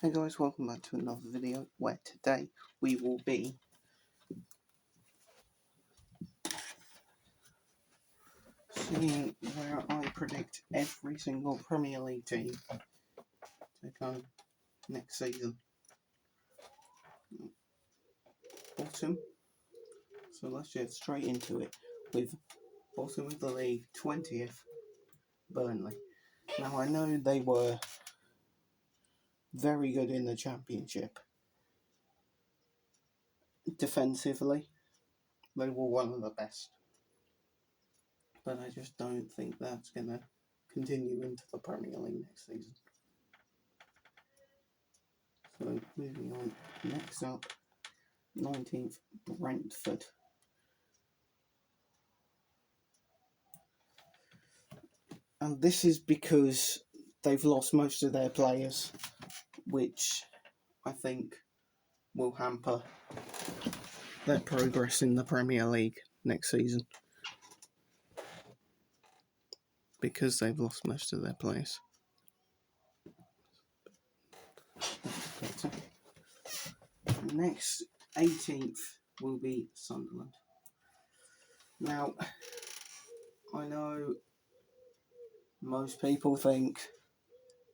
Hey guys, welcome back to another video where today we will be seeing where I predict every single Premier League team to go next season. Bottom, so let's get straight into it with bottom of the league, 20th, Burnley. Now I know they were very good in the Championship. Defensively, they were one of the best. But I just don't think that's going to continue into the Premier League next season. So moving on, next up, 19th, Brentford. And this is because they've lost most of their players, which I think will hamper their progress in the Premier League next season. Because they've lost most of their players. Next, 18th will be Sunderland. Now, I know most people think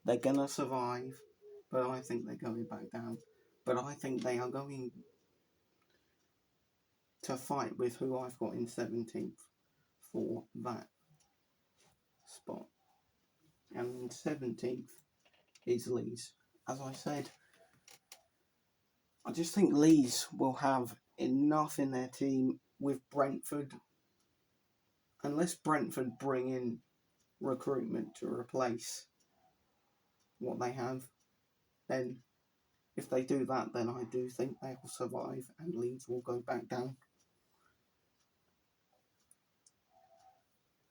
they're going to survive, but I think they're going back down. But I think they are going to fight with who I've got in 17th for that spot. And 17th is Leeds. As I said, I just think Leeds will have enough in their team with Brentford. Unless Brentford bring in recruitment to replace what they have, then if they do that, then I do think they will survive and Leeds will go back down.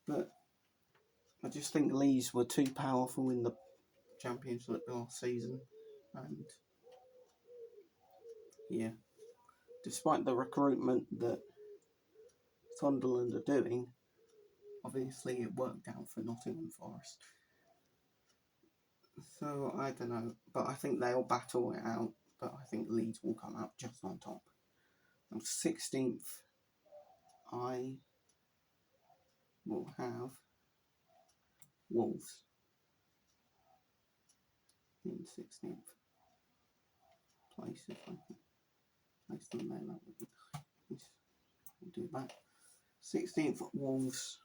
But I just think Leeds were too powerful in the Championship last season, and yeah, despite the recruitment that Sunderland are doing, obviously it worked out for Nottingham Forest. So I don't know, but I think they'll battle it out, but I think Leeds will come out just on top. And 16th, I will have Wolves in 16th place. If I can place them there, that would be nice. We'll do that. 16th, Wolves.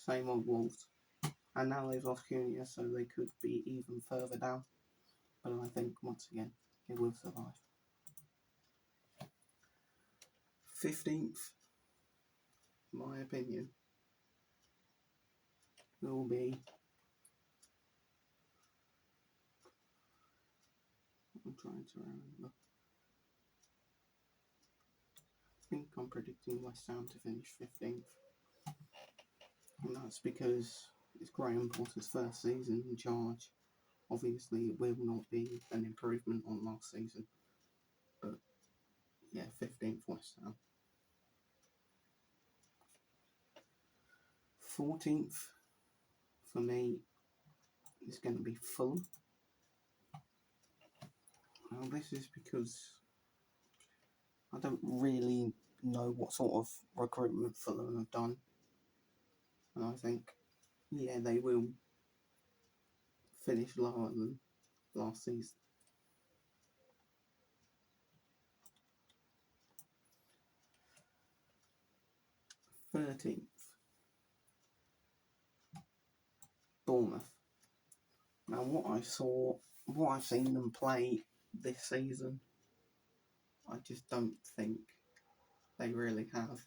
Same old Wolves. And now they've lost Cunha, so they could be even further down. But I think, once again, they will survive. 15th, my opinion, will be... I'm trying to remember. I think I'm predicting West Ham to finish 15th. And that's because it's Graham Potter's first season in charge. Obviously, it will not be an improvement on last season. But, yeah, 15th West Ham. 14th, for me, is going to be Fulham. Now, this is because I don't really know what sort of recruitment Fulham have done. And I think, yeah, they will finish lower than last season. 13th, Bournemouth. Now, what I've seen them play this season, I just don't think they really have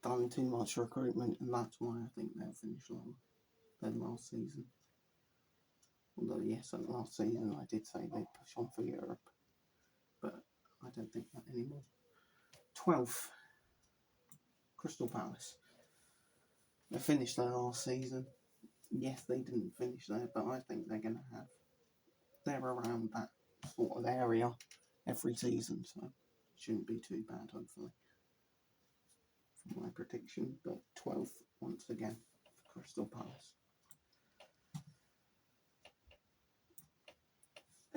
done too much recruitment, and that's why I think they'll finish lower than last season. Although, yes, last season I did say they'd push on for Europe, but I don't think that anymore. 12th, Crystal Palace. They finished there last season. Yes, they didn't finish there, but I think they're going to have... They're around that sort of area every season, so it shouldn't be too bad, hopefully, for my prediction. But 12th, once again, for Crystal Palace.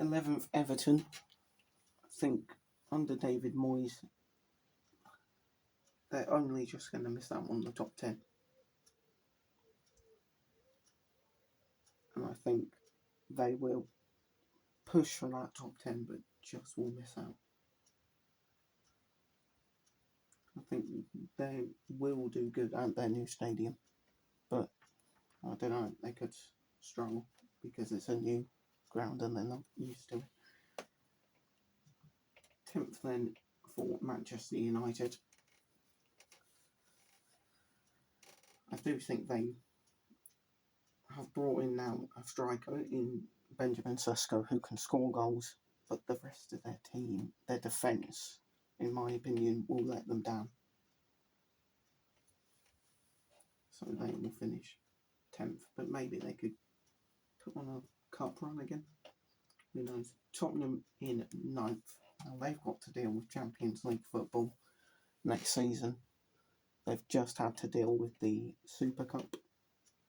11th, Everton. I think under David Moyes, they're only just going to miss out on the top 10. And I think they will push for that top 10, but just will miss out. I think they will do good at their new stadium, but I don't know, they could struggle because it's a new ground and they're not used to it. 10th then for Manchester United. I do think they have brought in now a striker in Benjamin Sesko who can score goals, but the rest of their team, their defence, in my opinion, will let them down. So they will finish 10th, but maybe they could put on a cup run again. Who knows? Tottenham in 9th. Now they've got to deal with Champions League football next season. They've just had to deal with the Super Cup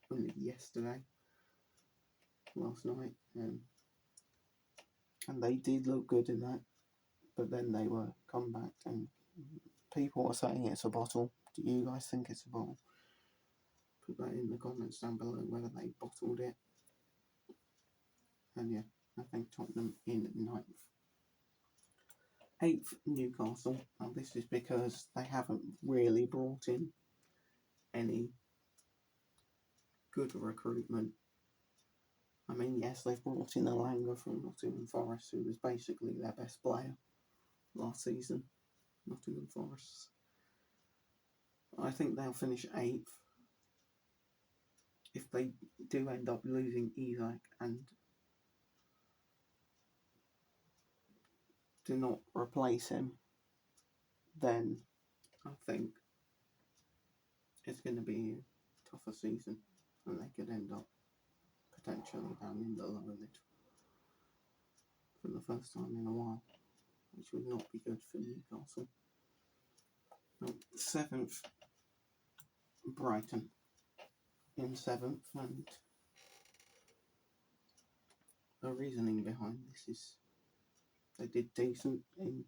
only yesterday, last night, and they did look good in that, but then they were come back and people are saying it's a bottle. Do you guys think it's a bottle? Put that in the comments down below whether they bottled it. And yeah, I think Tottenham in 9th. 8th, Newcastle. Now this is because they haven't really brought in any good recruitment. I mean, yes, they've brought in Elanga from Nottingham Forest, who was basically their best player last season. Nottingham Forest. I think they'll finish 8th. If they do end up losing Isak and do not replace him, then I think it's going to be a tougher season and they could end up potentially down in the lower mid for the first time in a while, which would not be good for Newcastle. 7th, Brighton in 7th, and the reasoning behind this is they did decent in,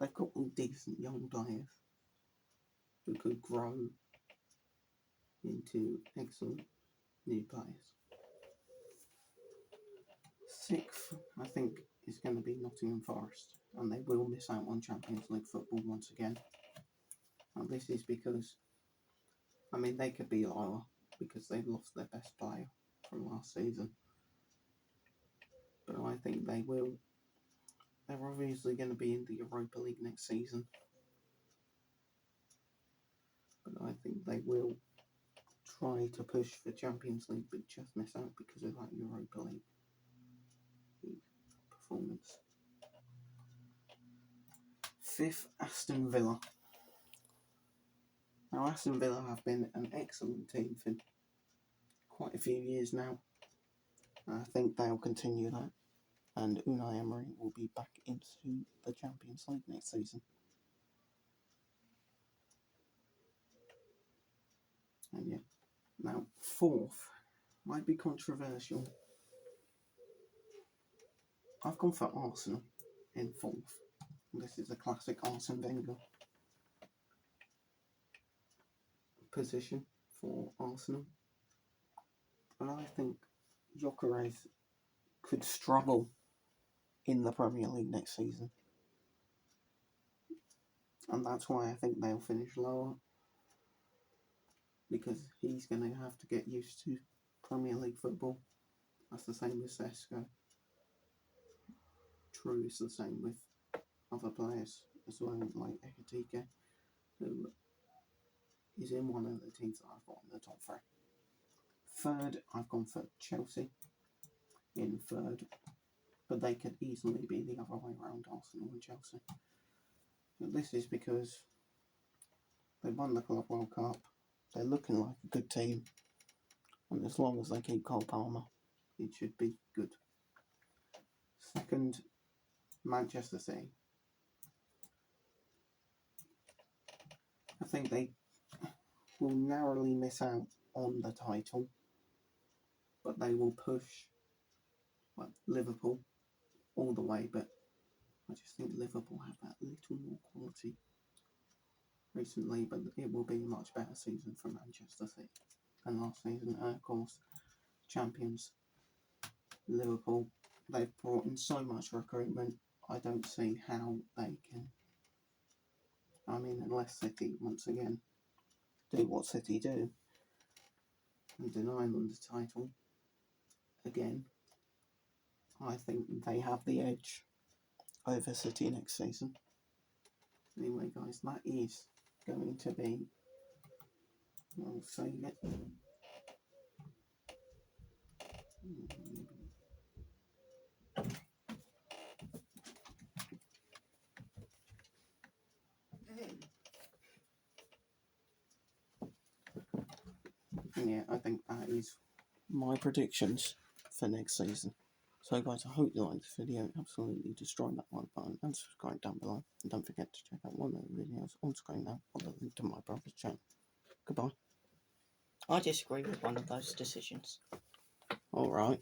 they've got all decent young players who could grow into excellent new players. 6th, I think, is going to be Nottingham Forest, and they will miss out on Champions League football once again. And this is because, I mean, they could be lower because they've lost their best player from last season. But I think they will. They're obviously going to be in the Europa League next season. But I think they will try to push for Champions League, but just miss out because of that Europa League performance. 5th, Aston Villa. Now, Aston Villa have been an excellent team for quite a few years now. I think they'll continue that, and Unai Emery will be back into the Champions League next season. And yeah, now 4th might be controversial. I've gone for Arsenal in 4th. This is a classic Arsene Wenger position for Arsenal. But I think Gyökeres could struggle in the Premier League next season. And that's why I think they'll finish lower. Because he's going to have to get used to Premier League football. That's the same with Sesko. True, it's the same with other players as well, like Ekitike, who is in one of the teams that I've got in the top 3. 3rd, I've gone for Chelsea in 3rd, but they could easily be the other way around, Arsenal and Chelsea. But this is because they won the Club World Cup, they're looking like a good team, and as long as they keep Cole Palmer, it should be good. 2nd, Manchester City. I think they will narrowly miss out on the title, but they will push Liverpool all the way, but I just think Liverpool have that little more quality recently, but it will be a much better season for Manchester City than last season. And of course, champions Liverpool, they've brought in so much recruitment. I don't see how they can. I mean, unless City once again do what City do and deny them the title again, I think they have the edge over City next season. Anyway, guys, that is going to be. I'll save it. Yeah, I think that is my predictions for next season. So guys, I hope you liked this video. Absolutely destroy that like button and subscribe down below. And don't forget to check out one of the videos on screen now or the link to my brother's channel. Goodbye. I disagree with one of those decisions. Alright.